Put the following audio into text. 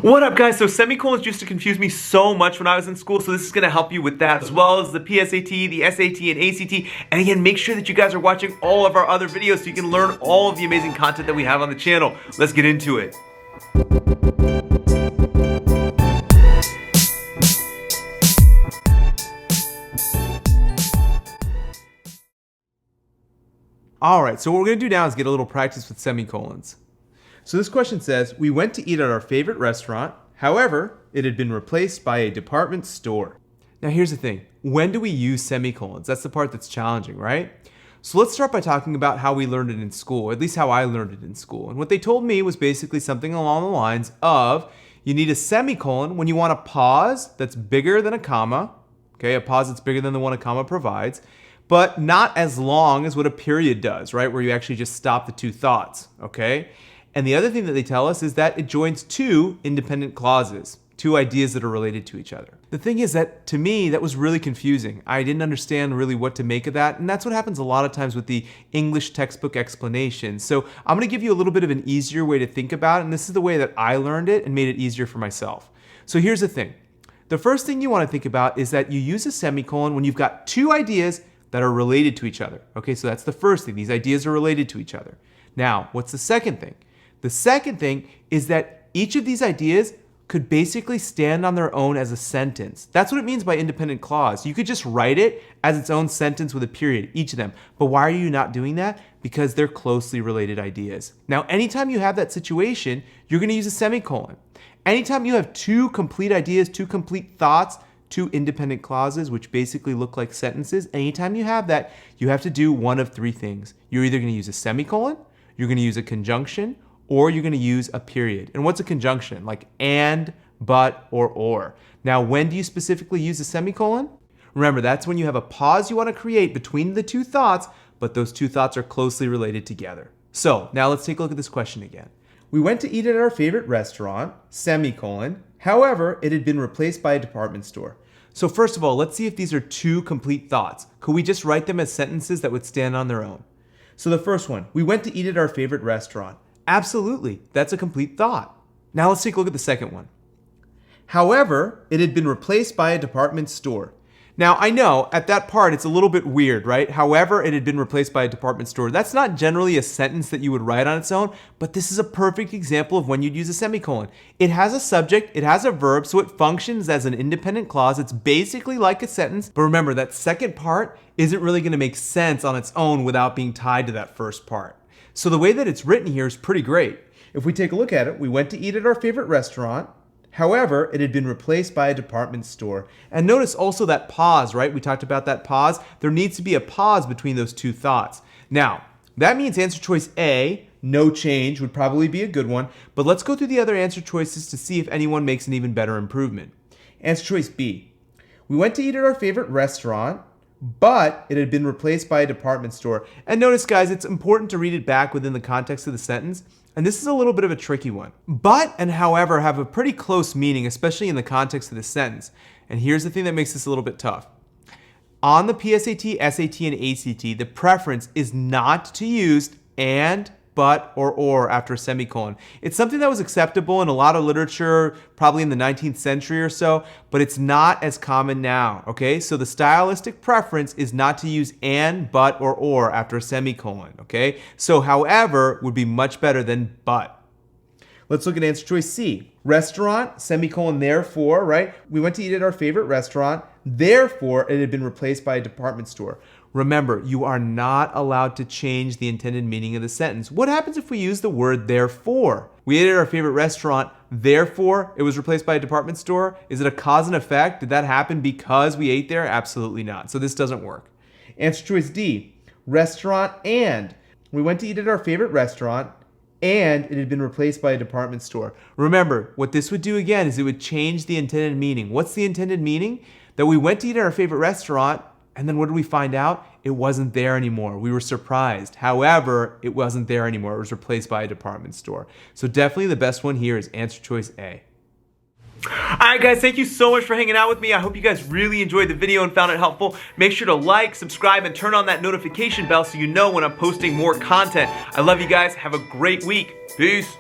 What up, guys? So semicolons used to confuse me so much when I was in school, so this is going to help you with that, as well as the PSAT, the SAT, and ACT. And again, make sure that you guys are watching all of our other videos so you can learn all of the amazing content that we have on the channel. Let's get into it. Alright, so what we're going to do now is get a little practice with semicolons. So this question says, we went to eat at our favorite restaurant, however, it had been replaced by a department store. Now here's the thing, when do we use semicolons? That's the part that's challenging, right? So let's start by talking about how we learned it in school, at least how I learned it in school. And what they told me was basically something along the lines of, you need a semicolon when you want a pause that's bigger than a comma, okay, a pause that's bigger than the one a comma provides, but not as long as what a period does, right? Where you actually just stop the two thoughts, okay? And the other thing that they tell us is that it joins two independent clauses, two ideas that are related to each other. The thing is that, to me, that was really confusing. I didn't understand really what to make of that, and that's what happens a lot of times with the English textbook explanations. So I'm gonna give you a little bit of an easier way to think about it, and this is the way that I learned it and made it easier for myself. So here's the thing. The first thing you wanna think about is that you use a semicolon when you've got two ideas that are related to each other. Okay, so that's the first thing. These ideas are related to each other. Now, what's the second thing? The second thing is that each of these ideas could basically stand on their own as a sentence. That's what it means by independent clause. You could just write it as its own sentence with a period, each of them. But why are you not doing that? Because they're closely related ideas. Now, anytime you have that situation, you're gonna use a semicolon. Anytime you have two complete ideas, two complete thoughts, two independent clauses, which basically look like sentences, anytime you have that, you have to do one of three things. You're either gonna use a semicolon, you're gonna use a conjunction, or you're gonna use a period. And what's a conjunction? Like and, but, or. Now, when do you specifically use a semicolon? Remember, that's when you have a pause you wanna create between the two thoughts, but those two thoughts are closely related together. So, now let's take a look at this question again. We went to eat at our favorite restaurant, semicolon, however, it had been replaced by a department store. So first of all, let's see if these are two complete thoughts. Could we just write them as sentences that would stand on their own? So the first one, we went to eat at our favorite restaurant. Absolutely, that's a complete thought. Now let's take a look at the second one. However, it had been replaced by a department store. Now I know at that part it's a little bit weird, right? However, it had been replaced by a department store. That's not generally a sentence that you would write on its own, but this is a perfect example of when you'd use a semicolon. It has a subject, it has a verb, so it functions as an independent clause. It's basically like a sentence, but remember that second part isn't really gonna make sense on its own without being tied to that first part. So the way that it's written here is pretty great. If we take a look at it, we went to eat at our favorite restaurant. However, it had been replaced by a department store. And notice also that pause, right? We talked about that pause. There needs to be a pause between those two thoughts. Now, that means answer choice A, no change, would probably be a good one. But let's go through the other answer choices to see if anyone makes an even better improvement. Answer choice B. We went to eat at our favorite restaurant, but it had been replaced by a department store. And notice, guys, it's important to read it back within the context of the sentence. And this is a little bit of a tricky one. But and however have a pretty close meaning, especially in the context of the sentence. And here's the thing that makes this a little bit tough. On the PSAT, SAT, and ACT, the preference is not to use and, but, or after a semicolon. It's something that was acceptable in a lot of literature, probably in the 19th century or so, but it's not as common now, okay? So the stylistic preference is not to use and, but, or after a semicolon, okay? So however would be much better than but. Let's look at answer choice C. Restaurant, semicolon, therefore, right? We went to eat at our favorite restaurant, therefore it had been replaced by a department store. Remember, you are not allowed to change the intended meaning of the sentence. What happens if we use the word therefore? We ate at our favorite restaurant, therefore it was replaced by a department store. Is it a cause and effect? Did that happen because we ate there? Absolutely not. So this doesn't work. Answer choice D. Restaurant and. We went to eat at our favorite restaurant, and it had been replaced by a department store. Remember, what this would do again is it would change the intended meaning. What's the intended meaning? That we went to eat at our favorite restaurant, and then what did we find out? It wasn't there anymore. We were surprised. However, it wasn't there anymore. It was replaced by a department store. So definitely the best one here is answer choice A. Alright guys, thank you so much for hanging out with me. I hope you guys really enjoyed the video and found it helpful. Make sure to like, subscribe, and turn on that notification bell so you know when I'm posting more content. I love you guys. Have a great week. Peace.